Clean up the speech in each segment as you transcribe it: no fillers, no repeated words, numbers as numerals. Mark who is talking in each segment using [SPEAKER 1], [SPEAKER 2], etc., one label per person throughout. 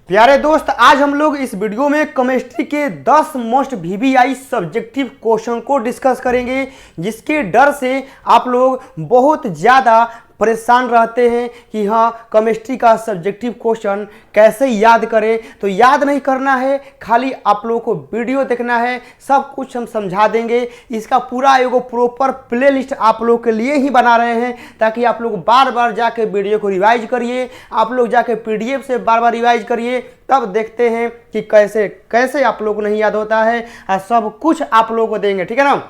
[SPEAKER 1] प्यारे दोस्त, आज हम लोग इस वीडियो में केमिस्ट्री के 10 मोस्ट वीवीआई सब्जेक्टिव क्वेश्चन को डिस्कस करेंगे, जिसके डर से आप लोग बहुत ज़्यादा परेशान रहते हैं कि हाँ केमिस्ट्री का सब्जेक्टिव क्वेश्चन कैसे याद करें। तो याद नहीं करना है, खाली आप लोगों को वीडियो देखना है, सब कुछ हम समझा देंगे। इसका पूरा एगो प्रॉपर प्ले लिस्ट आप लोग के लिए ही बना रहे हैं, ताकि आप लोग बार बार जाके वीडियो को रिवाइज करिए, आप लोग जाके पीडीएफ से बार बार रिवाइज करिए, तब देखते हैं कि कैसे कैसे आप लोग को नहीं याद होता है। और सब कुछ आप लोगों को देंगे, ठीक है ना।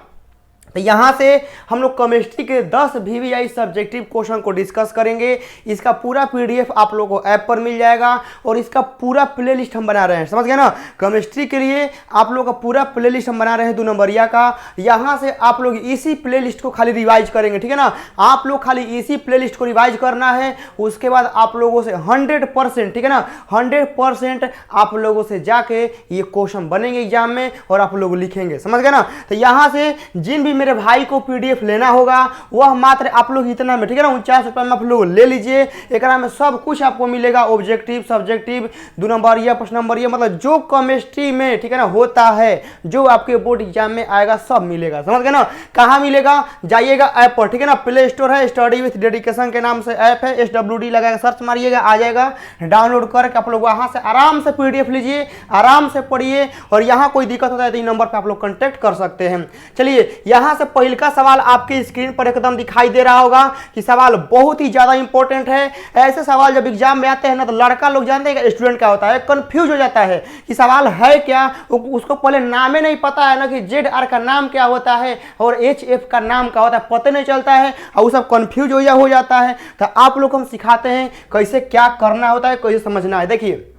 [SPEAKER 1] तो यहाँ से हम लोग केमिस्ट्री के 10 वीवीआई सब्जेक्टिव क्वेश्चन को डिस्कस करेंगे। इसका पूरा पीडीएफ आप लोगों को ऐप पर मिल जाएगा और इसका पूरा प्ले लिस्ट हम बना रहे हैं, समझ गए ना। केमिस्ट्री के लिए आप लोग का पूरा प्ले लिस्ट हम बना रहे हैं 2 नंबरिया का। यहाँ से आप लोग इसी प्ले लिस्ट को खाली रिवाइज करेंगे, ठीक है ना। आप लोग खाली इसी प्ले लिस्ट को रिवाइज करना है। उसके बाद आप लोगों से 100%, ठीक है ना, 100% आप लोगों से जाके ये क्वेश्चन बनेंगे एग्जाम में और आप लोग लिखेंगे, समझ गए ना। तो यहाँ से जिन भी मेरे भाई को पीडीएफ लेना होगा वह मात्र आप लोग इतना में, ठीक है ना, 49 रुपये में आप लोग ले लीजिए। एक में सब कुछ आपको मिलेगा, ऑब्जेक्टिव, सब्जेक्टिव, 2 नंबरिया, 5 नंबरिया, मतलब जो केमिस्ट्री में, ठीक है ना, होता है, जो आपके बोर्ड एग्जाम में आएगा सब मिलेगा, समझ गए ना। कहाँ मिलेगा, जाइएगा ऐप पर, ठीक है ना। प्ले स्टोर है, स्टडी विथ डेडिकेशन के नाम से ऐप है, SWD लगाकर सर्च मारिएगा, आ जाएगा। डाउनलोड करके आप लोग वहाँ से आराम से पीडीएफ लीजिए, आराम से पढ़िए। और यहाँ कोई दिक्कत होता है तो इस नंबर पर आप लोग कॉन्टैक्ट कर सकते हैं। चलिए, यहाँ से पहले का सवाल आपकी स्क्रीन पर एकदम दिखाई दे रहा होगा कि सवाल बहुत ही ज्यादा इंपॉर्टेंट है। ऐसे सवाल जब एग्जाम में आते हैं ना, तो लड़का लोग जानते हैं, स्टूडेंट क्या होता है, कंफ्यूज हो जाता है कि सवाल है क्या। उसको पहले नाम ही नहीं पता है ना कि ZR का नाम क्या होता है और HF का नाम क्या होता है, पता नहीं चलता है और वो सब कंफ्यूज हो जाता है। तो आप लोग हम सिखाते हैं कैसे क्या करना होता है, कैसे समझना है। देखिए,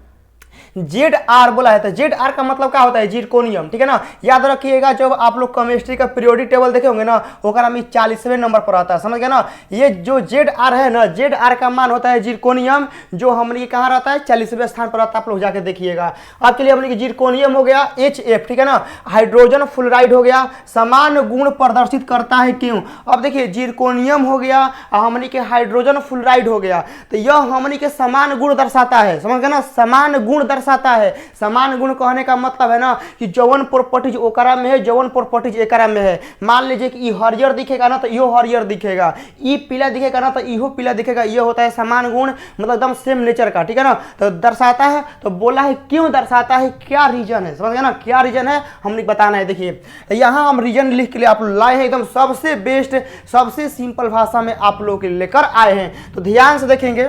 [SPEAKER 1] ZR बोला है तो ZR का मतलब क्या होता है, जिरकोनियम, ठीक है ना। याद रखिएगा, जब आप लोग केमिस्ट्री का पीरियोडिक टेबल देखे होंगे ना, ओकरा में 40वें नंबर पर आता है, समझ गए ना। ये जो ZR है ना, ZR का मान होता है जिरकोनियम, जो हमने कहाँ रहता है, 40वें स्थान पर आता है। आप लोग जाके देखिएगा। अब चलिए, हमने जिरकोनियम हो गया HF, ठीक है ना। हाइड्रोजन फ्लोराइड हो गया, समान गुण प्रदर्शित करता है, क्यों। अब देखिए, जिरकोनियम हो गया, हमने के हाइड्रोजन फ्लोराइड हो गया, तो यह हमने के समान गुण दर्शाता है, समझ गए ना। समान गुण दर्शाता है। समान गुण कहने का मतलब है ना कि जवन प्रॉपर्टीज ओकरा में है, जवन प्रॉपर्टीज एकरा में है। मान लीजिए कि ई हरियर दिखेगा ना तो इहो हरियर दिखेगा, ई पीला दिखेगा ना तो इहो पीला दिखेगा। ये होता है समान गुण, मतलब एकदम सेम नेचर का, ठीक है ना। तो दर्शाता है, तो बोला है क्यों दर्शाता है, क्या रीजन है, समझ गए ना, क्या रीजन है हमने बताना है। देखिए, तो यहाँ हम रीजन लिख के लिए आप लाए हैं, एकदम सबसे बेस्ट, सबसे सिंपल भाषा में आप लोग के लेकर आए हैं। तो ध्यान से देखेंगे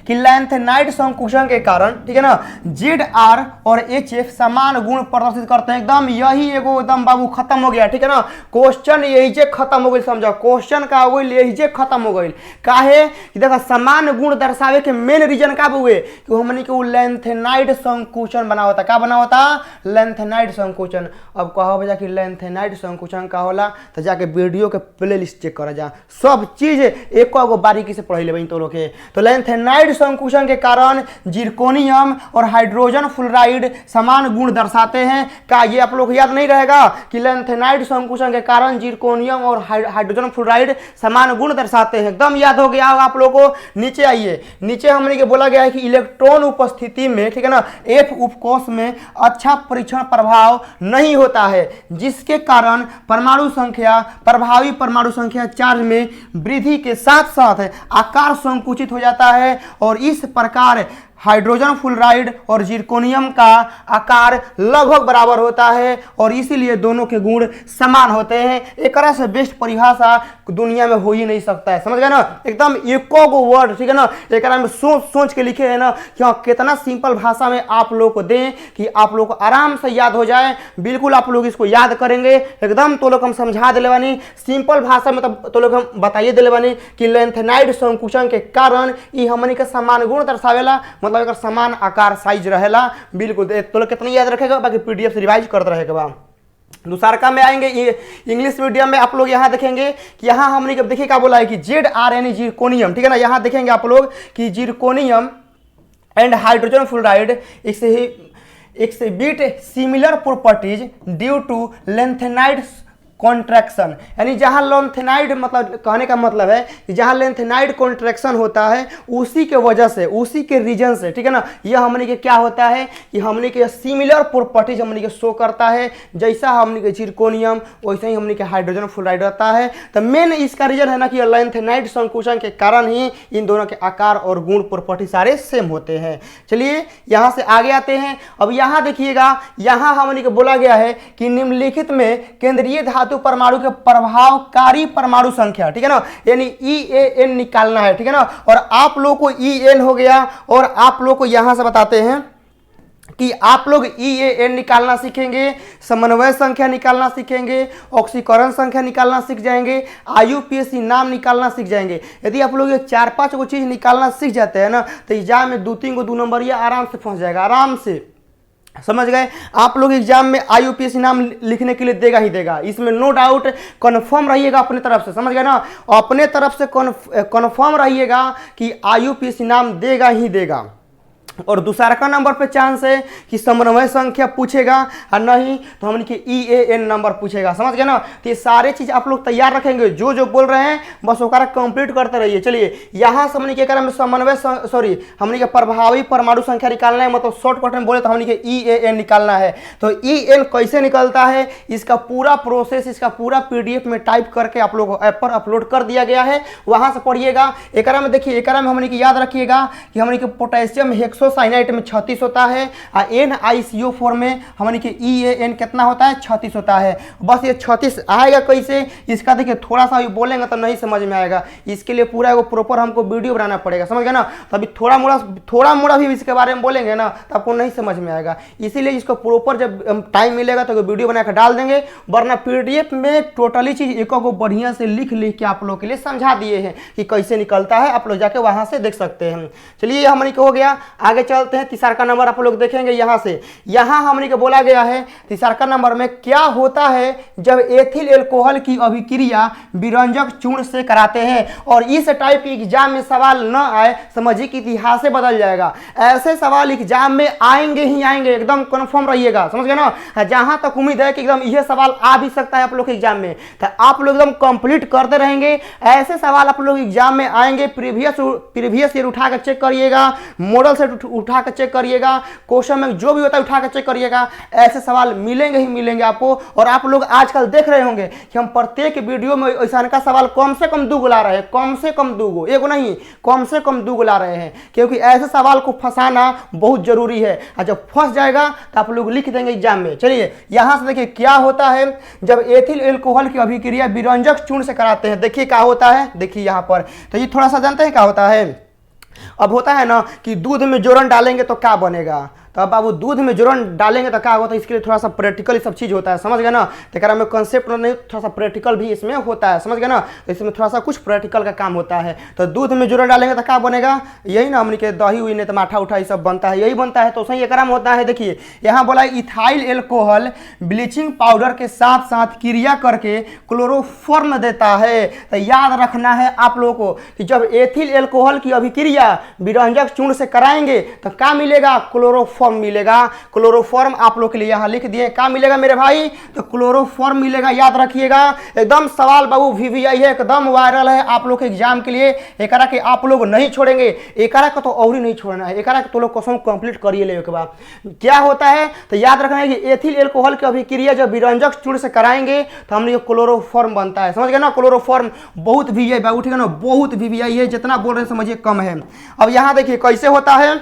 [SPEAKER 1] कि लैंथेनाइड संकुचन के कारण, ठीक है ना, ZR और HF समान गुण प्रदर्शित करते हैं। एकदम यही एगो एकदम बाबू खत्म हो गया, ठीक है ना। क्वेश्चन यही जे खत्म हो गई, समझो क्वेश्चन का हो गई यही जे खत्म हो गई। काहे कि देखा, समान गुण दर्शावे के मेन रीजन का हुए कि हमने के लैंथेनाइड संकुचन बना होता। क्या बना होता, लैंथेनाइड संकुचन। अब कहो भैया कि लैंथेनाइड संकुचन का होला, तो जाके वीडियो के प्ले लिस्ट चेक करा जा, सब चीज एक बारीकी से पढ़ ले तो लोग के। तो लैंथेनाइड संकुचन के कारण जिरकोनियम और हाइड्रोजन फ्लोराइड समान गुण दर्शाते हैं। क्या ये आप लोग याद नहीं रहेगा कि लैंथेनाइड संकुचन के कारण जिरकोनियम और हाइड्रोजन फ्लोराइड समान गुण दर्शाते हैं। एकदम याद हो गया होगा आप लोगों को। नीचे आइए, नीचे हमने बोला गया है कि इलेक्ट्रॉन उपस्थिति में, ठीक है ना, F उपकोष में अच्छा परीक्षण प्रभाव नहीं होता है, जिसके कारण परमाणु संख्या, प्रभावी परमाणु संख्या चार्ज में वृद्धि के साथ साथ आकार संकुचित हो जाता है और इस प्रकार हाइड्रोजन फ्लोराइड और जिरकोनियम का आकार लगभग बराबर होता है और इसीलिए दोनों के गुण समान होते हैं। एक तरह से बेस्ट परिभाषा दुनिया में हो ही नहीं सकता है, समझ गए ना। एकदम एको गो वर्ड, ठीक है ना, एक में सोच के लिखे है ना कि हाँ कितना सिंपल भाषा में आप लोग को दें कि आप लोग को आराम से याद हो जाए। बिल्कुल आप लोग इसको याद करेंगे एकदम। तो लोग हम समझा दिले बानी सिंपल भाषा में, तो लोग हम बताइए दिले बानी कि लैंथेनाइड संकुचन के कारण ई हमनी के समान गुण दर्शावेला, मतलब अगर समान आकार साइज रहेला। बिल्कुल, तो लोग कितना याद रखेगा, बाकी पीडीएफ से रिवाइज करते रहेगा। दूसरा में आएंगे, ये इंग्लिश मीडियम में आप लोग यहाँ देखेंगे कि यहाँ हमने देखिए क्या बोला है कि ZR यानी जिरकोनियम, ठीक है ना। यहाँ देखेंगे आप लोग कि zirconium and hydrogen fluoride exhibit similar properties due to lanthanide contraction, यानी जहां लेंथेनाइड मतलब कहने का मतलब है कि जहां लेंथेनाइड कॉन्ट्रैक्शन होता है उसी के वजह से, उसी के रीजन से, ठीक है ना, यह हमने के क्या होता है कि हमने के सिमिलर प्रॉपर्टीज हमने के शो करता है। जैसा हमने के जिरकोनियम वैसे ही हमने के हाइड्रोजन फ्लोराइड रहता है। तो मेन इसका रीजन है ना कि लेंथेनाइड संकुचन के कारण ही इन दोनों के आकार और गुण प्रॉपर्टी सारे सेम होते हैं। चलिए यहां से आगे आते हैं। अब यहां देखिएगा, यहां हमने के बोला गया है कि निम्नलिखित में केंद्रीय धातु परमाणु के प्रभावकारी परमाणु संख्या, ठीक है ना, यानी EAN निकालना है, ठीक है ना। और आप लोग को EN हो गया और आप लोग को यहां से बताते हैं कि आप लोग EAN निकालना सीखेंगे, समन्वय संख्या निकालना सीखेंगे, ऑक्सीकरण संख्या निकालना सीख जाएंगे, IUPAC नाम निकालना सीख जाएंगे। यदि आप लोग ये 4-5 को चीज निकालना सीख जाते हैं ना तो एग्जाम में 2-3 को 2 नंबर ये आराम से फंस जाएगा, आराम से, समझ गए। आप लोग एग्जाम में IUPAC नाम लिखने के लिए देगा ही देगा, इसमें नो डाउट। कन्फर्म रहिएगा अपने तरफ से, समझ गए ना, अपने तरफ से कन्फर्म रहिएगा कि IUPAC नाम देगा ही देगा। और दूसरा का नंबर पे चांस है कि समन्वय संख्या पूछेगा और नहीं तो हमने के EAN नंबर पूछेगा, समझ गए ना। तो ये सारे चीज आप लोग तैयार रखेंगे, जो जो बोल रहे हैं बस वो कंप्लीट करते रहिए। चलिए यहाँ से हमने क्या करा, समन्वय सॉरी हमने के प्रभावी परमाणु संख्या निकालना है, मतलब शॉर्टकट में बोले तो हमने के EAN निकालना है। तो EN कैसे निकलता है इसका पूरा प्रोसेस, इसका पूरा PDF में टाइप करके आप लोग ऐप पर अपलोड कर दिया गया है, वहां से पढ़िएगा। एक में देखिए, एक में हमने याद रखिएगा कि हमने के पोटेशियम हेक्सोसाइनाइड में 36 होता है और NiCO4 में हमने के EAN कितना होता है, 36 होता है। बस ये 36 आएगा कैसे, इसका देखिए थोड़ा सा भी बोलेंगे तो नहीं समझ में आएगा, इसके लिए पूरा वो प्रॉपर हमको वीडियो बनाना पड़ेगा, समझ गए ना। तो अभी थोड़ा मोड़ा भी इसके बारे में बोलेंगे ना तो आपको नहीं समझ में आएगा, इसीलिए इसको प्रॉपर जब टाइम मिलेगा तो वीडियो बनाकर डाल देंगे। वरना PDF में टोटली चीज एक को बढ़िया से लिख के आप लोग के लिए समझा दिए हैं कि कैसे निकलता है, आप लोग जाके वहां से देख सकते हैं। चलिए ये हमने हो गया, आगे चलते हैं। तीसरा का नंबर आप लोग देखेंगे यहाँ से, यहाँ हमने को बोला गया है तीसरा का नंबर में क्या होता है जब एथिल एल्कोहल की अभिक्रिया विरंजक चूर्ण से कराते हैं। और इस टाइप के एग्जाम में सवाल न आए, समझिए कि इतिहास से बदल जाएगा। ऐसे सवाल एग्जाम में आएंगे ही आएंगे, एकदम कंफर्म रहिएगा, समझ गए ना। जहां तक उम्मीद है कि एकदम यह सवाल आ भी सकता है आप लोग के एग्जाम में, तो आप लोग एकदम कंप्लीट करते रहेंगे। ऐसे सवाल आप लोग एग्जाम में आएंगे, प्रीवियस ईयर उठा कर चेक करिएगा, मॉडल सेट उठा कर चेक करिएगा, क्वेश्चन में जो भी होता है उठा कर चेक करिएगा। ऐसे सवाल मिलेंगे ही मिलेंगे आपको। और आप लोग आजकल देख रहे होंगे कि हम प्रत्येक वीडियो में ऐसा का सवाल कम से कम 2 गो ला रहे हैं, कम से कम 2 गो, एगो नहीं, कम से कम 2 गो ला रहे हैं, क्योंकि ऐसे सवाल को फंसाना बहुत जरूरी है। और जब फंस जाएगा तो आप लोग लिख देंगे एग्जाम में। चलिए यहां से देखिए क्या होता है जब एथिल एल्कोहल की अभिक्रिया विरंजक चूर्ण से कराते हैं। देखिए क्या होता है, देखिए यहां पर, तो ये थोड़ा सा जानते हैं क्या होता है। अब होता है ना कि दूध में जोरन डालेंगे तो क्या बनेगा, तो अब वो दूध में जोरन डालेंगे तो क्या होता है, इसके लिए थोड़ा सा प्रैक्टिकल सब चीज़ होता है, समझ गए ना। तो में कॉन्सेप्ट नहीं, थोड़ा सा प्रैक्टिकल भी इसमें होता है, समझ गए ना। तो इसमें थोड़ा सा कुछ प्रैक्टिकल का काम होता है। तो दूध में जोरन डालेंगे तो क्या बनेगा, यही ना हमने के दही हुई नहीं तो माठा उठा सब बनता है, यही बनता है। तो सही एक में होता है, देखिए यहाँ बोला इथाइल एल्कोहल ब्लीचिंग पाउडर के साथ साथ क्रिया करके क्लोरोफॉर्म देता है। तो याद रखना है आप लोगों को कि जब एथिल एल्कोहल की अभिक्रिया विरंजक चूर्ण से कराएंगे तो क्या मिलेगा, क्लोरोफॉर्म मिलेगा। क्लोरोफॉर्म आप लोग के लिए यहां लिख दिए, क्या मिलेगा मेरे भाई, तो क्लोरोफॉर्म मिलेगा, याद रखिएगा। एकदम सवाल बाबू VVI है, एकदम वायरल है आप लोग के एग्जाम के लिए। एकरा के आप लोग नहीं छोड़ेंगे, एकरा का तो और ही नहीं छोड़ना है, एकरा के तो लोग क्वेश्चन कंप्लीट करिए ले के बाद। क्या होता है तो याद रखना है कि एथिल एल्कोहल की अभिक्रिया जब विरंजक चूर्ण से कराएंगे तो हमने क्लोरोफॉर्म बनता है, समझ गए ना। क्लोरोफॉर्म बहुत VVI बाबू, ठीक है ना, बहुत VVI है, जितना बोल रहे हैं समझिए कम है। अब यहां देखिए कैसे होता है,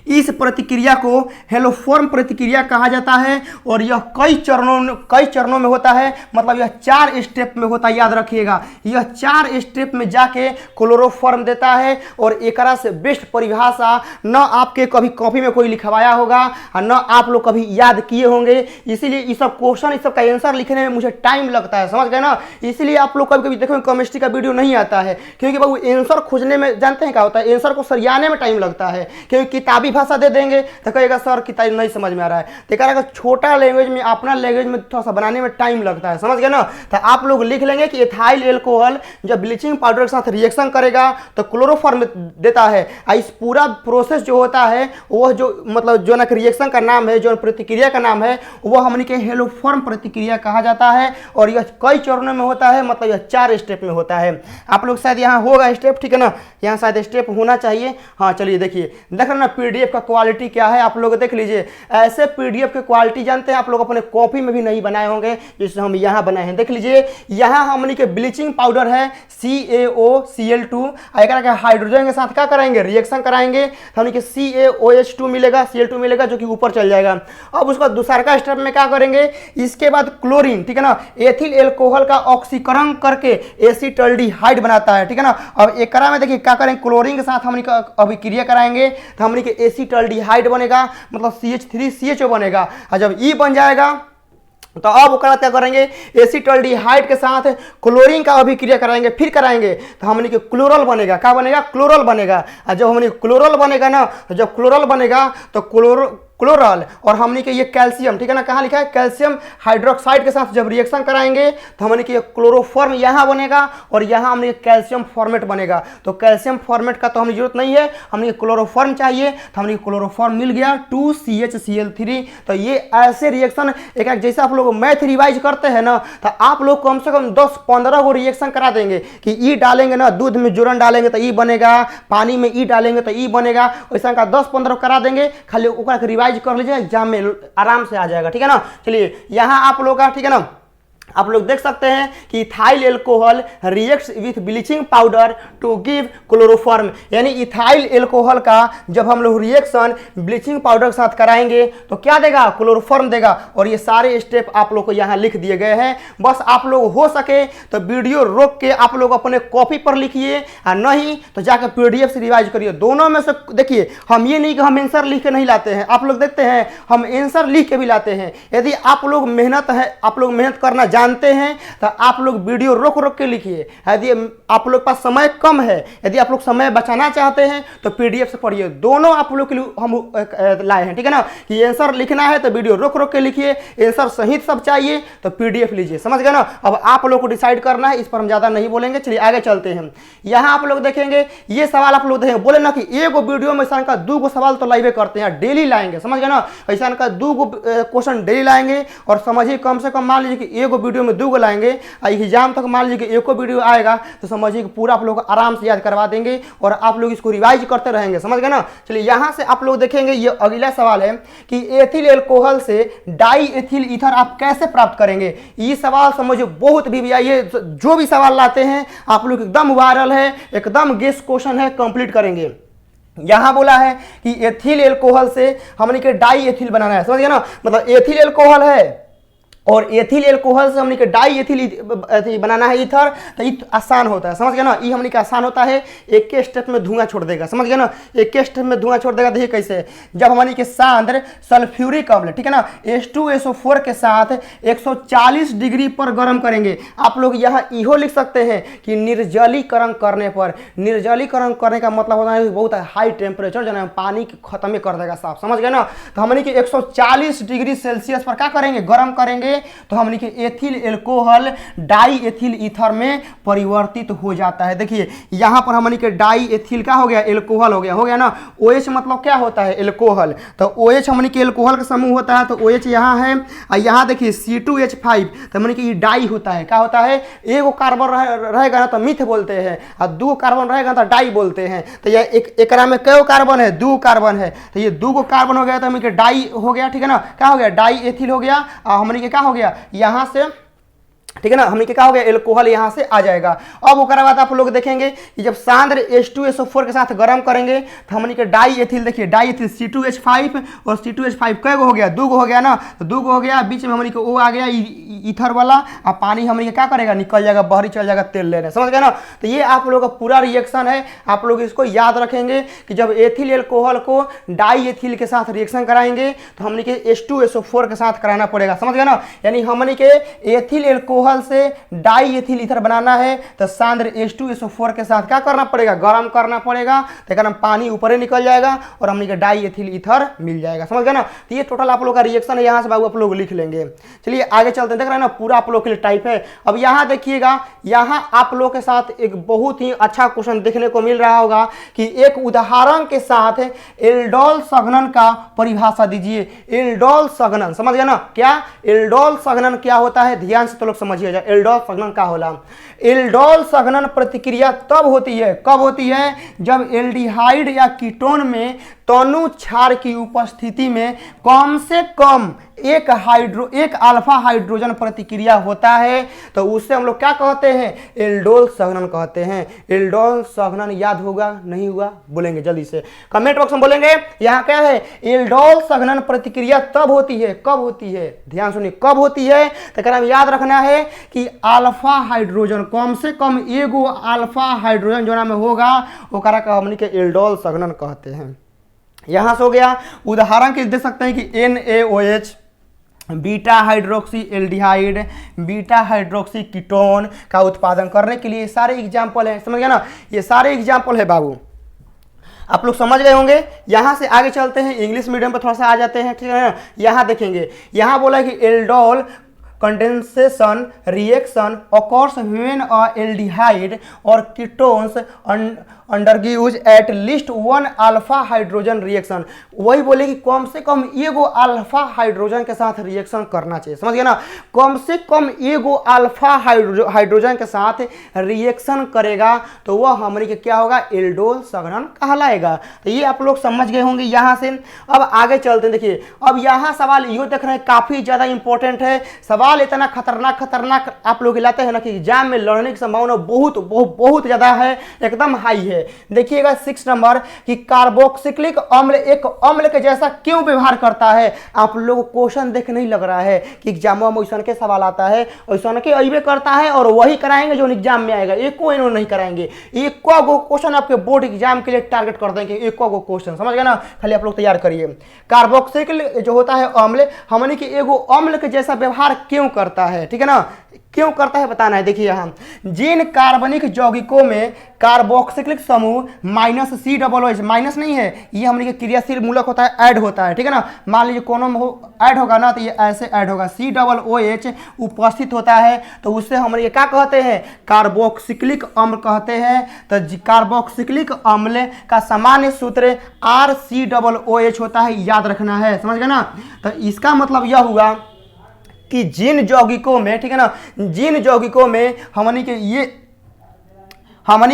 [SPEAKER 1] इस प्रतिक्रिया को हेलोफॉर्म प्रतिक्रिया कहा जाता है और यह कई चरणों में होता है, मतलब यह 4 स्टेप में होता है, याद रखिएगा। यह 4 स्टेप में जाके क्लोरोफॉर्म देता है और एकरा से बेस्ट परिभाषा न आपके कभी कॉपी में कोई लिखवाया होगा और न आप लोग कभी याद किए होंगे। इसीलिए ये सब क्वेश्चन, इस सब का आंसर लिखने में मुझे टाइम लगता है, समझ गए ना। इसीलिए आप लोग कभी कभी देखो केमिस्ट्री का वीडियो नहीं आता है, क्योंकि बाबू आंसर खोजने में जानते हैं क्या होता है, आंसर को सरियाने में टाइम लगता है, क्योंकि किताबी भाषा दे देंगे तो कहेगा सर कितना नहीं समझ में आ रहा है। तो कहेगा छोटा लैंग्वेज में अपना लैंग्वेज में थोड़ा सा बनाने में टाइम लगता है, समझ गए ना। तो आप लोग लिख लेंगे कि एथाइल एल्कोहल जब ब्लीचिंग पाउडर के साथ रिएक्शन करेगा तो क्लोरोफॉर्म देता है। इस पूरा प्रोसेस जो होता है वह जो मतलब जो ना रिएक्शन का नाम है, जो प्रतिक्रिया का नाम है वह हमने के हेलोफॉर्म प्रतिक्रिया कहा जाता है। और यह कई चरणों में होता है, मतलब यह 4 स्टेप में होता है। आप लोग शायद यहाँ होगा स्टेप, ठीक है ना, यहाँ शायद स्टेप होना चाहिए। हाँ चलिए देखिए, देख रहे ना पीडीएफ का क्वालिटी क्या है, आप लोग देख लीजिए। ऐसे पीडीएफ की क्वालिटी जानते हैं आप लोग अपने कॉपी में भी नहीं बनाए होंगे जैसे हम यहाँ बनाए हैं। देख लीजिए यहाँ हमने के ब्लीचिंग पाउडर है CaOCl2, अगर हाइड्रोजन के साथ क्या कराएंगे रिएक्शन कराएंगे तो हमने के CaOH2 मिलेगा, Cl2 मिलेगा जो कि ऊपर चल जाएगा। अब उसका दूसरा का स्टेप में क्या करेंगे, इसके बाद क्लोरीन, ठीक है ना, एथिल एल्कोहल का ऑक्सीकरण करके एसीटल्डिहाइड बनाता है, ठीक है ना। अब एक में देखिए क्या करेंगे, क्लोरीन के साथ हमने अभिक्रिया कराएंगे तो हमने के एसीटल्डिहाइड बनेगा, मतलब CH3CHO बनेगा। और जब ई बन जाएगा तो अब क्या करेंगे, एसीटल्डिहाइड के साथ क्लोरीन का अभिक्रिया कराएंगे, फिर कराएंगे तो हमने के क्लोरल बनेगा। क्या बनेगा, क्लोरल बनेगा। और जब हमने क्लोरल बनेगा ना, तो जब क्लोरल बनेगा तो क्लोरल और हमने के ये कैल्शियम, ठीक है ना, कहाँ लिखा है कैल्शियम हाइड्रोक्साइड के साथ जब रिएक्शन कराएंगे तो हमने के क्लोरोफॉर्म यहाँ बनेगा और यहाँ हमने कैल्शियम फॉर्मेट बनेगा। तो कैल्शियम फॉर्मेट का तो हमें जरूरत नहीं है, हमने क्लोरोफॉर्म चाहिए तो हमने क्लोरोफॉर्म मिल गया 2CHCl3। तो ये ऐसे रिएक्शन एक जैसे आप लोग मैथ रिवाइज करते हैं ना, तो आप लोग कम से कम 10-15 को रिएक्शन करा देंगे कि ई डालेंगे ना, दूध में जोरन डालेंगे तो ई बनेगा, पानी में ई डालेंगे तो ई बनेगा, वैसा का 10-15 करा देंगे। खाली ओकरा रिवाइज कर लीजिए, एग्जाम में आराम से आ जाएगा, ठीक है ना। चलिए यहाँ आप लोग का, ठीक है ना, आप लोग देख सकते हैं कि ethyl alcohol reacts with bleaching powder to give chloroform, यानी इथाइल एल्कोहल का जब हम लोग रिएक्शन ब्लीचिंग पाउडर के साथ कराएंगे तो क्या देगा, क्लोरोफॉर्म देगा। और ये सारे स्टेप आप लोग को यहाँ लिख दिए गए हैं। बस आप लोग हो सके तो वीडियो रोक के आप लोग अपने कॉपी पर लिखिए, और नहीं तो जाकर पीडीएफ से रिवाइज करिए। दोनों में से देखिए, हम ये नहीं कि हम आंसर लिख के नहीं लाते हैं, आप लोग देखते हैं हम आंसर लिख के भी लाते हैं। यदि आप लोग मेहनत करना जानते हैं तो आप लोग वीडियो रोक रोक के लिखिए। यदि आप लोग पास समय कम है, यदि आप लोग समय बचाना चाहते हैं तो पीडीएफ से पढ़िए। दोनों आप लोग के लिए हम लाए हैं, ठीक है ना, कि आंसर लिखना है तो वीडियो रोक रोक के लिखिए, आंसर सहित सब चाहिए तो पीडीएफ लीजिए, समझ गए ना। अब आप लोग को डिसाइड करना है, इस पर हम ज्यादा नहीं बोलेंगे। चलिए आगे चलते हैं। यहाँ आप लोग देखेंगे ये सवाल आप लोग देखेंगे, बोले ना कि एगो वीडियो में ऐसा का 2 सवाल तो लाइवे करते हैं, डेली लाएंगे, समझ गए ना। ऐसा का 2 क्वेश्चन डेली लाएंगे और समझिए कम से कम मान लीजिए कि एगो वीडियो में 2 लाएंगे, एग्जाम तक मान लीजिए कि एको वीडियो आएगा तो समझिए कि पूरा आप लोग आराम से याद करवा देंगे और आप लोग इसको रिवाइज करते रहेंगे, समझ गए ना। चलिए यहाँ से आप लोग देखेंगे, ये अगला सवाल है कि एथिल एल्कोहल से डाई एथिल ईथर आप कैसे प्राप्त करेंगे। ये सवाल समझो बहुत भी, ये जो भी सवाल लाते हैं आप लोग एकदम वायरल है, एकदम गेस क्वेश्चन है, कंप्लीट करेंगे। यहां बोला है कि एथिल एल्कोहल से हमने के डाई एथिल बनाना है, समझ गए ना, मतलब एथिल एल्कोहल है और एथिल एल्कोहल से हमने के डाई एथिल बनाना है ईथर, तो ये आसान होता है, समझ गए ना। ये हमने के आसान होता है, एक के स्टेप में धुआं छोड़ देगा, समझ गए ना, एक के स्टेप में धुआं छोड़ देगा। देखिए कैसे, जब हमारी के सांद्र सल्फ्यूरिक अम्ल, ठीक है ना, H2SO4 के साथ 140 डिग्री पर गर्म करेंगे। आप लोग यहाँ इहो लिख सकते हैं कि निर्जलीकरण करने पर, निर्जलीकरण करने का मतलब होता है बहुत हाई टेम्परेचर जो है पानी खत्म कर देगा साफ, समझ गए ना। तो हमने के 140 डिग्री सेल्सियस पर क्या करेंगे, गर्म करेंगे तो हमने के ethyl alcohol die ethyl ether में परिवर्तित हो जाता है। देखिए यहां पर हमने के डाई एथिल का हो गया, एल्कोहल हो गया ना। OH मतलब क्या होता है, एल्कोहल। तो OH हमने के एल्कोहल का समूह होता है, तो OH यहां है। और यहां देखिए C2H5, तो हमने के ये डाई होता है, क्या होता है, एगो कार्बन रहेगा ना तो मिथ बोलते हैं, और 2 कार्बन रहेगा तो डाई बोलते हैं। तो यह एक में कई कार्बन है, 2 कार्बन है, तो ये 2 कार्बन हो गया तो हमने के डाई हो गया, ठीक है ना, क्या हो गया, डाई एथिल हो गया। हमने के हो गया यहां से, ठीक है ना, हमने क्या हो गया, एल्कोहल यहां से आ जाएगा। अब उसके बाद आप लोग देखेंगे कि जब सांद्र H2SO4 के साथ गर्म करेंगे तो हमने के डाई एथिल, देखिए डाई एथिल C2H5 और C2H5 कई गो हो गया, 2 हो गया ना, तो 2 हो गया, बीच में हमने के O आ गया ईथर वाला, और पानी हमने के क्या करेगा, निकल जाएगा, बाहरी चल जाएगा तेल लेने, समझ गए ना। तो ये आप लोग का पूरा रिएक्शन है, आप लोग इसको याद रखेंगे कि जब एथिल एल्कोहल को डाई एथिल के साथ रिएक्शन कराएंगे तो हमने के H2SO4 के साथ कराना पड़ेगा, समझ गए ना। यानी हमने के एथिल एल्कोहल अल्कोहल से डाई एथिल ईथर बनाना है तो सांद्र H2SO4 के साथ क्या करना पड़ेगा, गर्म करना पड़ेगा, तो एकदम पानी ऊपर निकल जाएगा और हमने डाई एथिल ईथर मिल जाएगा। समझ गए ना। तो ये टोटल आप लोग का रिएक्शन है, यहाँ से बाबू आप लोग लिख लेंगे। चलिए आगे चलते हैं, देख रहे हैं ना पूरा आप लोग के लिए टाइप है। अब यहाँ देखिएगा, यहाँ आप लोग के साथ एक बहुत ही अच्छा क्वेश्चन देखने को मिल रहा होगा कि एक उदाहरण के साथ एल्डोल संघनन का परिभाषा दीजिए। एल्डोल संघनन, समझ गए ना क्या एल्डोल संघनन क्या होता है, ध्यान से तो लोग समझिएगा एल्डोल संघनन क्या होला। एल्डोल संघनन प्रतिक्रिया तब होती है, कब होती है, जब एल्डिहाइड या कीटोन में तनु क्षार की उपस्थिति में कम से कम एक अल्फा हाइड्रोजन प्रतिक्रिया होता है, तो उससे हम लोग क्या कहते हैं, एल्डोल संघनन कहते हैं। एल्डोल संघनन याद होगा, नहीं हुआ बोलेंगे जल्दी से कमेंट बॉक्स में बोलेंगे। यहाँ क्या है, एल्डोल संघनन प्रतिक्रिया तब होती है, कब होती है, ध्यान सुनिए कब होती है, तो क्या याद रखना है कि अल्फा हाइड्रोजन कम से कम एगो अल्फा हाइड्रोजन जो नाम होगा वो करा का हमनी के एल्डोल संघनन कहते हैं। यहां से हो गया। उदाहरण के दे सकते हैं कि NaOH beta hydroxy aldehyde, beta hydroxy ketone का उत्पादन करने के लिए सारे एग्जाम्पल हैं। समझ गया ना, ये सारे एग्जाम्पल है बाबू, आप लोग समझ गए होंगे। यहां से आगे चलते हैं, इंग्लिश मीडियम पर थोड़ा सा आ जाते हैं, ठीक है ना। यहां देखेंगे, यहां बोला कि aldol condensation reaction occurs when a aldehyde or ketones undergoes at least one alpha hydrogen reaction। वही बोले कि कम से कम एगो अल्फा हाइड्रोजन के साथ रिएक्शन करना चाहिए। समझ गया ना, कम से कम एगो अल्फा हाइड्रोजन के साथ रिएक्शन करेगा तो वह हमारे के क्या होगा, एल्डोल संघनन कहलाएगा। तो ये आप लोग समझ गए होंगे। यहाँ से अब आगे चलते हैं। देखिए अब यहाँ सवाल यो देख रहे हैं, काफी ज्यादा इंपॉर्टेंट है सवाल, इतना खतरनाक आप लोग लाते हैं ना कि एग्जाम में लड़ने की संभावना बहुत ज्यादा है, एकदम हाई है। देखिएगा 6 नंबर कि कार्बोक्सिलिक अम्ल एक अम्ल के जैसा क्यों व्यवहार करता है। आप लोग क्वेश्चन देख नहीं लग रहा है कि एग्जाम में वैसा के सवाल आता है, वैसा के अइबे करता है और वही कराएंगे जो एग्जाम में आएगा, एक को इन्होंने नहीं कराएंगे। एक को क्वेश्चन आपके बोर्ड एग्जाम के लिए टारगेट कर देंगे, एक को क्वेश्चन, समझ गए ना। खाली आप लोग तैयार करिए। कार्बोक्सिलिक जो होता है अम्ल, हमने कि एगो अम्ल के जैसा व्यवहार क्यों करता है, ठीक है ना, क्यों करता है बताना है। देखिए यहाँ जिन कार्बनिक यौगिकों में कार्बोक्सिलिक समूह -COOH, माइनस नहीं है, ये हमने क्रियाशील मूलक होता है, ऐड होता है, ठीक है ना। मान लीजिए कोनो में ऐड होगा ना तो ये ऐसे ऐड होगा, COOH उपस्थित होता है तो उससे हम ये क्या कहते हैं, कार्बोक्सिलिक अम्ल कहते हैं। तो कार्बोक्सिलिक अम्ल का सामान्य सूत्र RCOOH होता है, याद रखना है, समझ गए ना। तो इसका मतलब यह हुआ कि जिन यौगिकों में, ठीक है ना, जिन यौगिकों में हमनी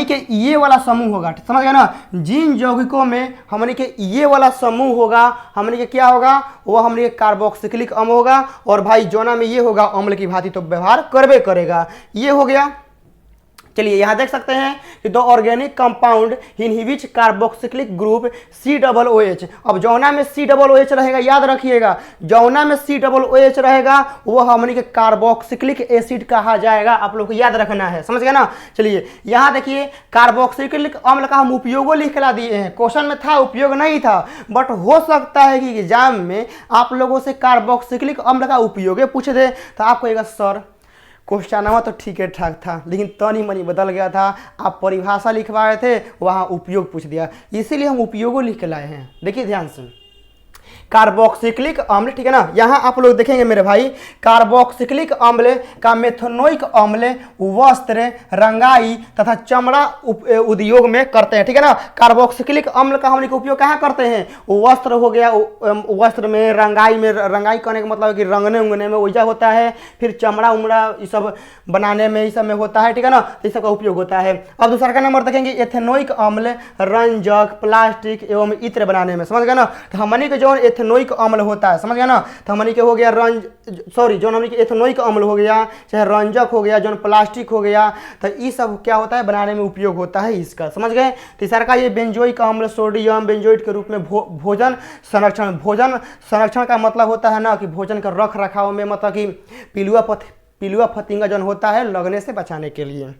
[SPEAKER 1] के ये वाला समूह होगा, समझ गया ना, जिन यौगिकों में हमनी के ये वाला समूह होगा, हमनी के क्या होगा, वो हमनी के कार्बोक्सिलिक अम्ल होगा। और भाई जोना में ये होगा अम्ल की भांति तो व्यवहार करबे करेगा। ये हो गया। चलिए यहाँ देख सकते हैं कि दो organic compound inhibit carboxylic group COOH। अब जौना में COOH रहेगा, याद रखिएगा, जौना में COOH रहेगा वो हमने के कार्बोक्सिलिक एसिड कहा जाएगा, आप लोग को याद रखना है, समझ गए ना। चलिए यहाँ देखिए कार्बोक्सिलिक अम्ल का हम उपयोगों लिख के ला दिए हैं, क्वेश्चन में था, उपयोग नहीं था, बट हो सकता है कि एग्जाम में आप लोगों से कार्बोक्सिलिक अम्ल का उपयोग पूछ दे तो आप कहेगा सर क्वेश्चन तो ठीक है ठाक था लेकिन तनी मनी बदल गया था, आप परिभाषा लिखवाए थे वहाँ उपयोग पूछ दिया, इसीलिए हम उपयोगों लिख के लाए हैं। देखिए ध्यान से, कार्बोक्सिलिक अम्ल, ठीक है ना, यहाँ आप लोग देखेंगे मेरे भाई, कार्बोक्सिलिक अम्ल का मेथनोइक अम्ल वस्त्र, रंगाई तथा चमड़ा उद्योग में करते हैं, ठीक है ना। कार्बोक्सिलिक अम्ल का हम लोग उपयोग कहाँ करते हैं, वस्त्र हो गया, वस्त्र में, रंगाई करने का मतलब है कि रंगने उंगने में वजह होता है, फिर चमड़ा उमड़ा ये सब बनाने में, ये सब में होता है, ठीक है ना, इस सब का उपयोग होता है। अब दूसरा का नंबर देखेंगे एथेनोइक अम्ल रंजक, प्लास्टिक एवं इत्र बनाने में, समझ गया ना। तो हमनी के जो एथेनोइक अम्ल होता है, समझ गया ना, तो हमनी के हो गया जो हमनी के एथेनोइक अम्ल हो गया, चाहे रंजक हो गया, जो प्लास्टिक हो गया, तो ये सब क्या होता है बनाने में उपयोग होता है इसका, समझ गए। तीसरा का ये बेंजोइक अम्ल सोडियम बेंजोइट के रूप में भोजन संरक्षण का मतलब होता है ना कि भोजन का रख रखाव में, मतलब कि पिलुआ फतिंगा जो होता है लगने से बचाने के लिए।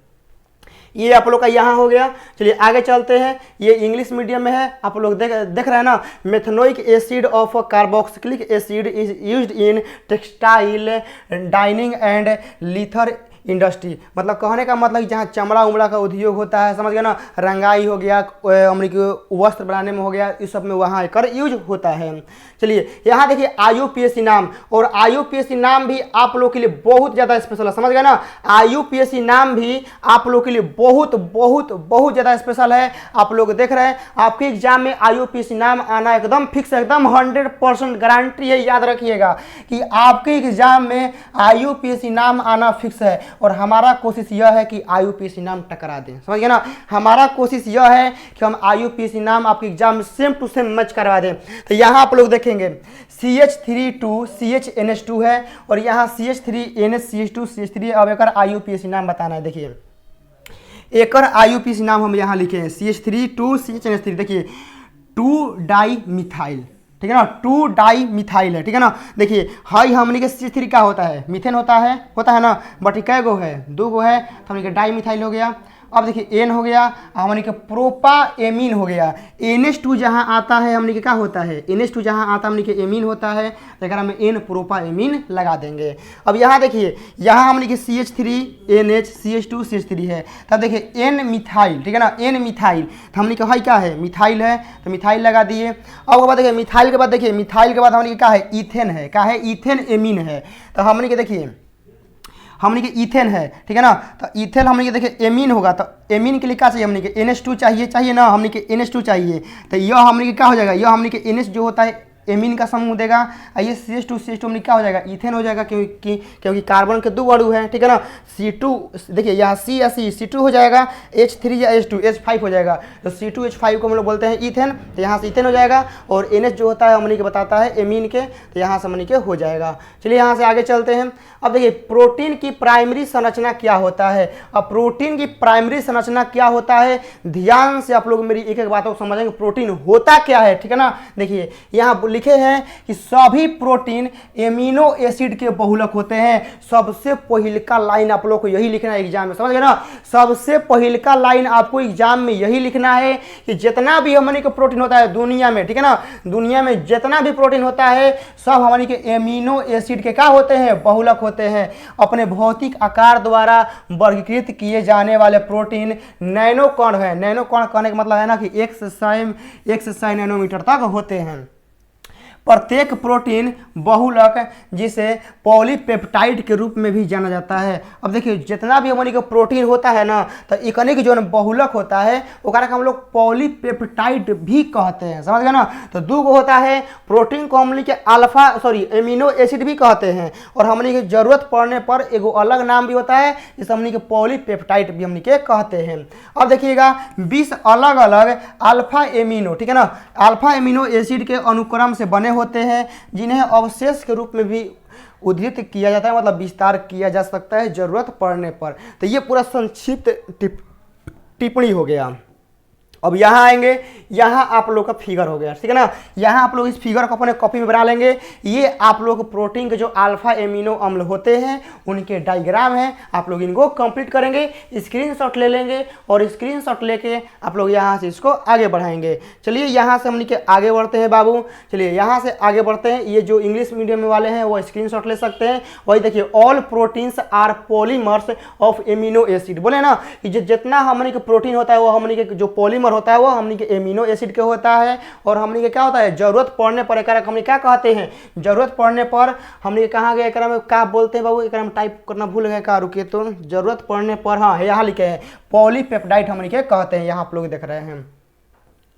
[SPEAKER 1] ये आप लोग का यहाँ हो गया। चलिए आगे चलते हैं, ये इंग्लिश मीडियम में है, आप लोग देख रहे हैं ना। Methanoic acid of carboxylic acid is used in textile, dining and Leathern industry. मतलब कहने का मतलब कि जहाँ चमड़ा उमड़ा का उद्योग होता है, समझ गया ना, रंगाई हो गया, अमेरिकी वस्त्र बनाने में हो गया, इस सब में वहाँ एकर यूज होता है। चलिए यहाँ देखिए IUPAC नाम, और IUPAC नाम भी आप लोग के लिए बहुत ज़्यादा स्पेशल है, समझ गया ना। IUPAC नाम भी आप लोग के लिए बहुत बहुत बहुत ज़्यादा स्पेशल है। आप लोग देख रहे हैं आपके एग्जाम में IUPAC नाम आना एकदम फिक्स है, एकदम 100% गारंटी है। याद रखिएगा कि आपके एग्जाम में IUPAC नाम आना फिक्स है, और हमारा कोशिश यह है कि IUPAC नाम टकरा दें, समझ गए ना। हमारा कोशिश यह है कि हम IUPAC नाम आपके एग्जाम में सेम टू सेम मैच करवा दें। तो यहाँ आप लोग देखेंगे CH3 CHNH2 है, और यहाँ CH3NH2CH3। अब एक IUPAC नाम बताना है। देखिए एक IUPAC नाम हम यहाँ लिखे हैं CH3 CHNH3। देखिए 2 डाई मिथाइल, ठीक है ना, 2 डाई मिथाइल है, ठीक है ना। देखिए हाई हमने के CH3 क्या होता है, मीथेन होता है ना, बट कै गो है, 2 गो है, तो हमने के डाई मिथाइल हो गया। अब देखिए N हो गया, हमने के प्रोपाएमीन हो गया। NH2 जहाँ आता है हमने के क्या होता है, NH2 जहाँ आता है हमने के एमीन होता है, तो अगर हम N प्रोपाएमीन लगा देंगे। अब यहाँ देखिए, यहाँ हमने के CH3NH CH2 CH3 है, तब देखिए N मिथाइल, ठीक है ना, N मिथाइल, तो हमने के हाई क्या है, मिथाइल है, तो मिथाइल लगा दिए। अब के बाद देखिए मिथाइल के बाद देखिए, मिथाइल के बाद हमने के क्या है, इथेन है, क्या है, इथेन एमीन है। तो हमने के देखिए हमने के इथेन है, ठीक है ना, तो इथेन हमने के देखिए एमीन होगा, तो एमीन के लिए क्या चाहिए, हमने के NH2 चाहिए ना, हमने के NH2 चाहिए, तो यह हमने के क्या हो जाएगा, यह हमने के NH जो होता है एमीन का समूह देगा, ये CH2 हमने क्या हो जाएगा, इथेन हो जाएगा, क्योंकि कार्बन के 2 अणु हैं, ठीक है ना। C2 देखिए यहाँ C या C2 हो जाएगा, H3 या H2 H5 हो जाएगा, तो C2H5 को हम लोग बोलते हैं इथेन, तो यहाँ से इथेन हो जाएगा, और NH जो होता है हमने के बताता है एमीन के, तो यहाँ से हमने के हो जाएगा। चलिए यहाँ से आगे चलते हैं। अब देखिए प्रोटीन की प्राइमरी संरचना क्या होता है। अब प्रोटीन की प्राइमरी संरचना क्या होता है, ध्यान से आप लोग मेरी एक एक बातों को समझेंगे, प्रोटीन होता क्या है, ठीक है ना। देखिए यहाँ लिखे हैं कि सभी प्रोटीन एमिनो एसिड के बहुलक होते हैं। सबसे पहले का लाइन आप लोग को यही लिखना है एग्जाम में, समझ गए ना। सबसे पहले का लाइन आपको एग्जाम में यही लिखना है कि जितना भी हमारे के प्रोटीन होता है दुनिया में, ठीक है ना, दुनिया में जितना भी प्रोटीन होता है सब हमारे के एमिनो एसिड के क्या होते हैं, बहुलक होते हैं। अपने भौतिक आकार द्वारा वर्गीकृत किए जाने वाले प्रोटीन नैनो कण है। नैनो कण कहने का मतलब है ना कि 1 से 6 नैनोमीटर तक होते हैं। प्रत्येक प्रोटीन बहुलक जिसे पॉलीपेप्टाइड के रूप में भी जाना जाता है। अब देखिए जितना भी हमारे को प्रोटीन होता है ना, तो इकने की जो बहुलक होता है ओकरा हम लोग पॉलीपेप्टाइड भी कहते हैं, समझ गए ना। तो 2 गो होता है प्रोटीन को हमने के एमिनो एसिड भी कहते हैं, और हमने की जरूरत पड़ने पर एगो अलग नाम भी होता है जिसे हमने के पॉलीपेप्टाइड भी हमने के कहते हैं। अब देखिएगा 20 अलग अलग अल्फा एमिनो, ठीक है ना, अल्फा एमिनो एसिड के अनुक्रम से बने होते हैं, जिन्हें अवशेष के रूप में भी उद्धृत किया जाता है, मतलब विस्तार किया जा सकता है जरूरत पड़ने पर। तो ये पूरा संक्षिप्त टिप्पणी हो गया। अब यहाँ आएंगे, यहाँ आप लोग का फिगर हो गया, ठीक है ना। यहाँ आप लोग इस फिगर को अपने कॉपी में बना लेंगे। ये आप लोग प्रोटीन के जो अल्फा एमिनो अम्ल होते हैं उनके डायग्राम हैं, आप लोग इनको कंप्लीट करेंगे, स्क्रीनशॉट ले लेंगे, और स्क्रीनशॉट लेके आप लोग यहाँ से इसको आगे बढ़ाएंगे। चलिए यहाँ से हम के आगे बढ़ते हैं बाबू। चलिए यहाँ से आगे बढ़ते हैं। ये जो इंग्लिश मीडियम में वाले हैं वो स्क्रीनशॉट ले सकते हैं। वही देखिए, all proteins are polymers of amino acid. बोले ना कि जितना हमने के प्रोटीन होता है वो हमने के जो पॉलीमर होता है वो हमने के एमिनो एसिड के होता है, और हमने के क्या होता है जरूरत पड़ने पर एक हमने क्या कहते हैं, जरूरत पड़ने पर हमने कहाँ गए, एक में क्या बोलते हैं बाबू, एक में टाइप करना भूल गए का, रुकिए तो, जरूरत पड़ने पर, हाँ यहाँ लिखे हैं पॉलीपेप्टाइड हमने के कहते हैं, यहाँ आप लोग देख रहे हैं।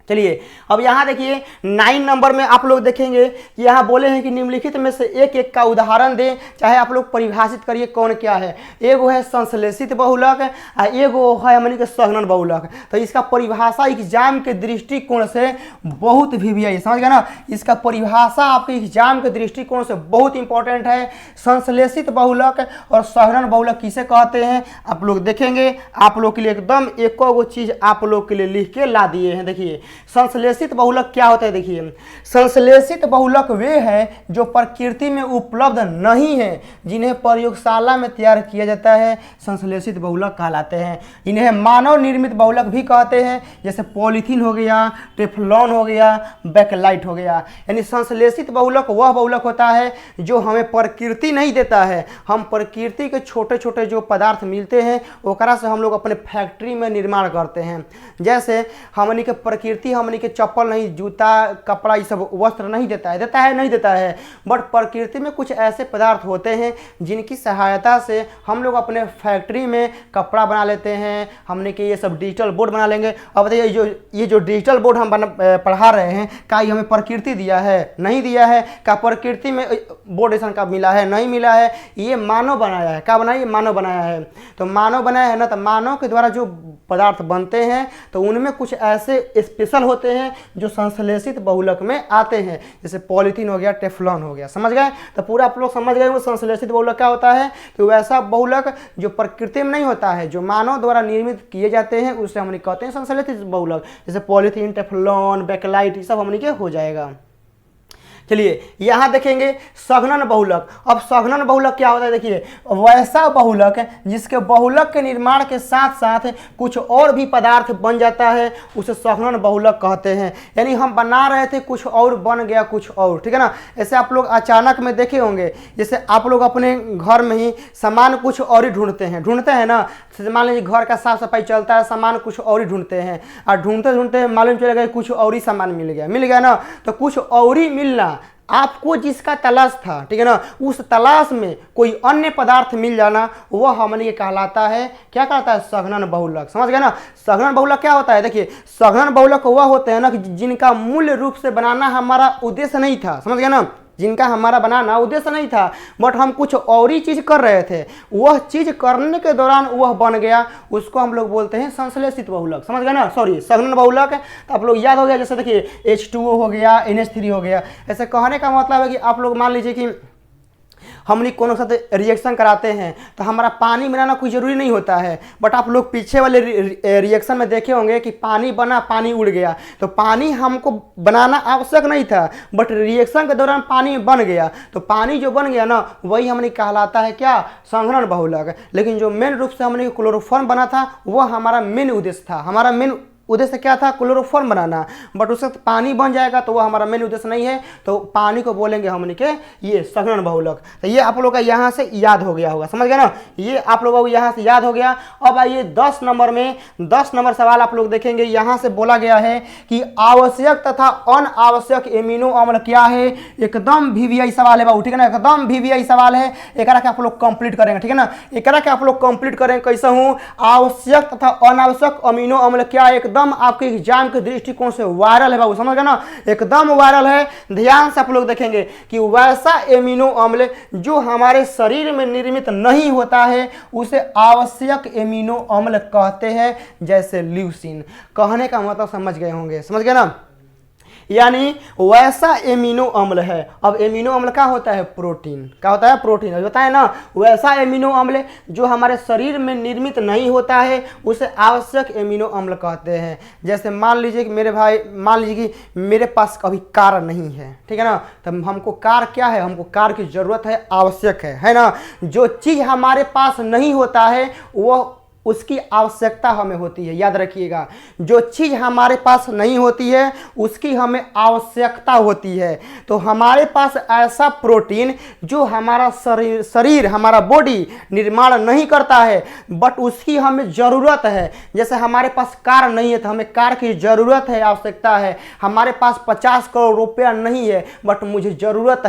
[SPEAKER 1] चलिए अब यहाँ देखिए 9 नंबर में आप लोग देखेंगे कि यहाँ बोले हैं कि निम्नलिखित में से एक एक का उदाहरण दें, चाहे आप लोग परिभाषित करिए कौन क्या है। एगो है संश्लेषित बहुलक, एगो है हमने के संघनन बहुलक। तो इसका परिभाषा एग्जाम के दृष्टिकोण से बहुत VVI, समझ गए ना, इसका परिभाषा आपके एग्जाम के दृष्टिकोण से बहुत इंपॉर्टेंट है। संश्लेषित बहुलक और संघनन बहुलक किसे कहते हैं आप लोग देखेंगे। आप लोग के लिए एकदम एको चीज आप लोग के लिए लिख के ला दिए हैं। देखिए संश्लेषित बहुलक क्या होता है? देखिए, संश्लेषित बहुलक वे हैं जो प्रकृति में उपलब्ध नहीं है, जिन्हें प्रयोगशाला में तैयार किया जाता है, संश्लेषित बहुलक कहलाते हैं। इन्हें मानव निर्मित बहुलक भी कहते हैं, जैसे पॉलीथीन हो गया, टेफ्लॉन हो गया, बैकलाइट हो गया। यानी संश्लेषित बहुलक वह बहुलक होता है जो हमें प्रकृति नहीं देता है, हम प्रकृति के छोटे छोटे जो पदार्थ मिलते हैं ओकरा से हम लोग अपने फैक्ट्री में निर्माण करते हैं। जैसे हमनी के प्रकृति हमनी के चप्पल नहीं, जूता, कपड़ा, ये सब वस्त्र नहीं देता है, नहीं देता है, बट प्रकृति में कुछ ऐसे पदार्थ होते हैं जिनकी सहायता से हम लोग अपने फैक्ट्री में कपड़ा बना लेते हैं। हमने के ये सब डिजिटल बोर्ड बना लेंगे। अब बताइए, ये जो डिजिटल बोर्ड हम पढ़ा रहे हैं, क्या ये हमें प्रकृति दिया है? नहीं दिया है। क्या प्रकृति में बोर्ड ऐसा का मिला है? नहीं मिला है। ये मानव बनाया है। क्या बनाया? मानव बनाया है। तो मानव बनाया है ना, तो मानव के द्वारा जो पदार्थ बनते हैं तो उनमें कुछ ऐसे स्पेशल होते हैं जो संश्लेषित बहुलक में आते हैं, जैसे पॉलीथीन हो गया, टेफ्लॉन हो गया। समझ गए? तो पूरा आप लोग समझ गए वो संश्लेषित बहुलक क्या होता है। तो वैसा बहुलक जो प्रकृति में नहीं होता है, जो मानव द्वारा निर्मित किए जाते हैं, उसे हम कहते हैं संश्लेषित बहुलक। जैसे पॉलीथीन, टेफ्लॉन, बैकलाइट, ये सब हमने के हो जाएगा। चलिए यहाँ देखेंगे संघनन बहुलक। अब संघनन बहुलक क्या होता है? देखिए, वैसा बहुलक जिसके बहुलक के निर्माण के साथ साथ कुछ और भी पदार्थ बन जाता है, उसे संघनन बहुलक कहते हैं। यानी हम बना रहे थे, कुछ और बन गया कुछ और, ठीक है ना। ऐसे आप लोग अचानक में देखे होंगे, जैसे आप लोग अपने घर में ही सामान कुछ और ही ढूंढते हैं ना। मान लीजिए घर का साफ सफाई चलता है, सामान कुछ और ही ढूंढते हैं, और ढूंढते ढूंढते मालूम चलेगा कुछ और ही सामान मिल गया ना। तो कुछ और ही मिलना, आपको जिसका तलाश था, ठीक है ना, उस तलाश में कोई अन्य पदार्थ मिल जाना, वह हमने कहलाता है, क्या कहलाता है? संघनन बहुलक। समझ गए ना? संघनन बहुलक क्या होता है? देखिए, संघनन बहुलक वह होते हैं ना कि जिनका मूल रूप से बनाना हमारा उद्देश्य नहीं था। समझ गए ना? जिनका हमारा बनाना उद्देश्य नहीं था, बट हम कुछ और ही चीज़ कर रहे थे, वह चीज़ करने के दौरान वह बन गया, उसको हम लोग बोलते हैं संश्लेषित बहुलक। समझ गए ना? सॉरी, संघनन बहुलक। तो आप लोग याद हो गया, जैसे देखिए H2O हो गया, NH3 हो गया। ऐसे कहने का मतलब है कि आप लोग मान लीजिए कि हमने कोनो साथ रिएक्शन कराते हैं तो हमारा पानी बनाना कोई ज़रूरी नहीं होता है, बट आप लोग पीछे वाले रिएक्शन में देखे होंगे कि पानी बना, पानी उड़ गया। तो पानी हमको बनाना आवश्यक नहीं था, बट रिएक्शन के दौरान पानी बन गया। तो पानी जो बन गया ना, वही हमने कहलाता है क्या? संघनन बहुलक। लेकिन जो मेन रूप से हमने क्लोरोफॉर्म बना था, वह हमारा मेन उद्देश्य था। हमारा मेन उद्देश्य क्या था? क्लोरोफॉर्म बनाना, बट उससे पानी बन जाएगा तो वह हमारा मेन उद्देश्य नहीं है। तो पानी को बोलेंगे हमने के ये संघनन बहुलक। तो ये आप लोग का यहाँ से याद हो गया होगा। समझ गए ना? ये आप लोगों को यहाँ से याद हो गया। अब आइए 10 नंबर में 10 नंबर सवाल आप लोग देखेंगे। यहाँ से बोला गया है कि आवश्यक तथा अनावश्यक एमिनो अम्ल क्या है। एकदम VVI सवाल है बाबू, ठीक है ना? एकदम VVI सवाल है। एक आप लोग कंप्लीट करेंगे, ठीक है ना? एक आप लोग कंप्लीट करेंगे। कैसे हूँ? आवश्यक तथा अनावश्यक अमीनो अम्ल क्या है, एकदम आपके एग्जाम के दृष्टिकोण से वायरल है बाबू। समझ गए ना? एकदम वायरल है। ध्यान से आप लोग देखेंगे कि वैसा एमिनो अम्ल जो हमारे शरीर में निर्मित नहीं होता है, उसे आवश्यक एमिनो अम्ल कहते हैं, जैसे ल्यूसीन। कहने का मतलब समझ गए होंगे। समझ गए ना? यानी वैसा एमिनो अम्ल है। अब एमिनो अम्ल क्या होता है? प्रोटीन। क्या होता है? प्रोटीन। अभी बताए ना, वैसा एमिनो अम्ल जो हमारे शरीर में निर्मित नहीं होता है, उसे आवश्यक एमिनो अम्ल कहते हैं। जैसे मान लीजिए कि मेरे भाई, मान लीजिए कि मेरे पास कभी कार नहीं है, ठीक है ना? तो हमको कार क्या है? हमको कार की जरूरत है, आवश्यक है ना? जो चीज़ हमारे पास नहीं होता है वह उसकी आवश्यकता हमें होती है। याद रखिएगा, जो चीज़ हमारे पास नहीं होती है उसकी हमें आवश्यकता होती है। तो हमारे पास ऐसा प्रोटीन जो हमारा शरीर हमारा बॉडी निर्माण नहीं करता है, बट उसकी हमें ज़रूरत है। जैसे हमारे पास कार नहीं है तो हमें कार की ज़रूरत है, आवश्यकता है। हमारे पास 50 करोड़ रुपया नहीं है, बट मुझे ज़रूरत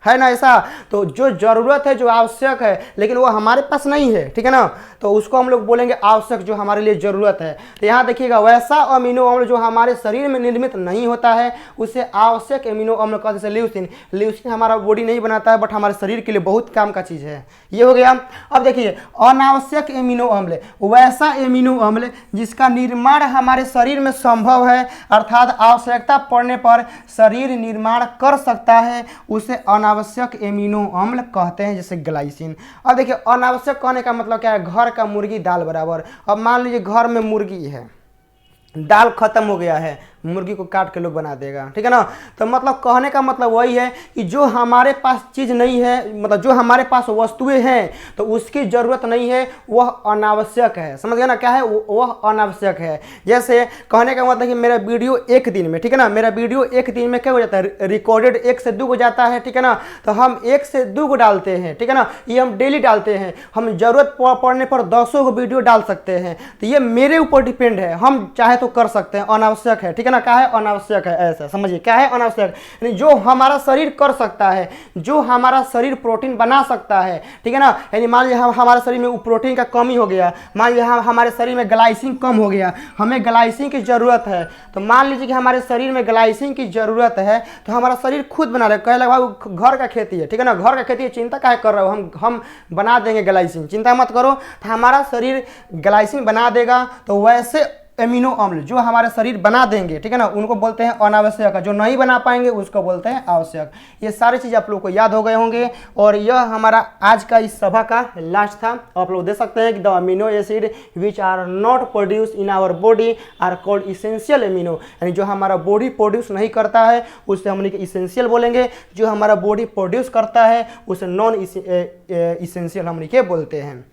[SPEAKER 1] है ना? ऐसा तो जो ज़रूरत है, जो आवश्यक है, लेकिन वो हमारे पास नहीं है, ठीक है ना? तो उसको हम लोग बोलेंगे आवश्यक, जो हमारे लिए ज़रूरत है। तो यहाँ देखिएगा, वैसा अमीनो अम्ल जो हमारे शरीर में निर्मित नहीं होता है, उसे आवश्यक एमिनो अम्ल कहते हैं। जैसे ल्यूसीन। ल्यूसीन हमारा बॉडी नहीं बनाता है, बट हमारे शरीर के लिए बहुत काम का चीज़ है। ये हो गया। अब देखिए, अनावश्यक एमिनो अम्ल, वैसा एमिनो अम्ल जिसका निर्माण हमारे शरीर में संभव है, अर्थात आवश्यकता पड़ने पर शरीर निर्माण कर सकता है, उसे अनावश्यक एमिनो अम्ल कहते हैं, जैसे ग्लाइसिन। अब देखिए, अनावश्यक कहने का मतलब क्या है? घर का मुर्गी दाल बराबर। अब मान लीजिए घर में मुर्गी है, दाल खत्म हो गया है, मुर्गी को काट के लोग बना देगा, ठीक है ना। तो मतलब कहने का मतलब वही है कि जो हमारे पास चीज़ नहीं है, मतलब जो हमारे पास वस्तुएं हैं तो उसकी ज़रूरत नहीं है, वह अनावश्यक है। समझ गया ना, क्या है वह अनावश्यक है। जैसे कहने का मतलब कि मेरा वीडियो एक दिन में, ठीक है ना, मेरा वीडियो एक दिन में क्या हो जाता है, रिकॉर्डेड 1 से 2 को जाता है, ठीक है ना। तो हम 1 से 2 को डालते हैं, ठीक है ना, ये हम डेली डालते हैं। हम ज़रूरत पड़ने पर 10 को वीडियो डाल सकते हैं। तो ये मेरे ऊपर डिपेंड है, हम चाहे तो कर सकते हैं, अनावश्यक है, ठीक है ना। क्या है अनावश्यक है, ऐसा समझिए क्या है अनावश्यक, यानी जो हमारा शरीर कर सकता है, जो हमारा शरीर प्रोटीन बना सकता है, ठीक है ना। यानी मान लीजिए हमारे शरीर में प्रोटीन का कमी हो गया, मान लीजिए हमारे शरीर में ग्लाइसिन कम हो गया, हमें ग्लाइसिन की ज़रूरत है। तो मान लीजिए कि हमारे शरीर में ग्लाइसिन की ज़रूरत है तो हमारा शरीर खुद बना ले। कहे लगा भाई घर का खेती है, ठीक है ना, घर का खेती है, चिंता काहे कर रहे हो, हम बना देंगे ग्लाइसिन, चिंता मत करो। तो हमारा शरीर ग्लाइसिन बना देगा। तो वैसे एमिनो अम्ल जो हमारे शरीर बना देंगे, ठीक है ना, उनको बोलते हैं अनावश्यक। जो नहीं बना पाएंगे उसको बोलते हैं आवश्यक। ये सारी चीज़ आप लोग को याद हो गए होंगे। और यह हमारा आज का इस सभा का लास्ट था। आप लोग देख सकते हैं कि the amino acid which are not produce in our body are called essential amino, यानी जो हमारा बॉडी प्रोड्यूस नहीं करता है उससे हम इसेंशियल बोलेंगे, जो हमारा बॉडी प्रोड्यूस करता है उसे नॉन इसेंशियल हम बोलते हैं।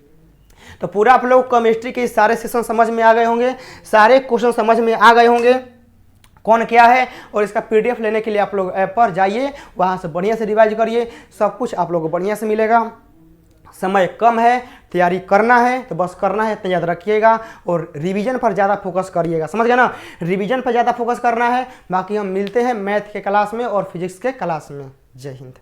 [SPEAKER 1] तो पूरा आप लोग केमिस्ट्री के सारे सेशन समझ में आ गए होंगे, सारे क्वेश्चन समझ में आ गए होंगे कौन क्या है। और इसका पीडीएफ लेने के लिए आप लोग ऐप पर जाइए, वहाँ से बढ़िया से रिवाइज करिए, सब कुछ आप लोगों को बढ़िया से मिलेगा। समय कम है, तैयारी करना है तो बस करना है, इतना याद रखिएगा। और रिवीजन पर ज़्यादा फोकस करिएगा, समझ गया ना, रिवीजन पर ज़्यादा फोकस करना है। बाकी हम मिलते हैं मैथ के क्लास में और फिजिक्स के क्लास में। जय हिंद।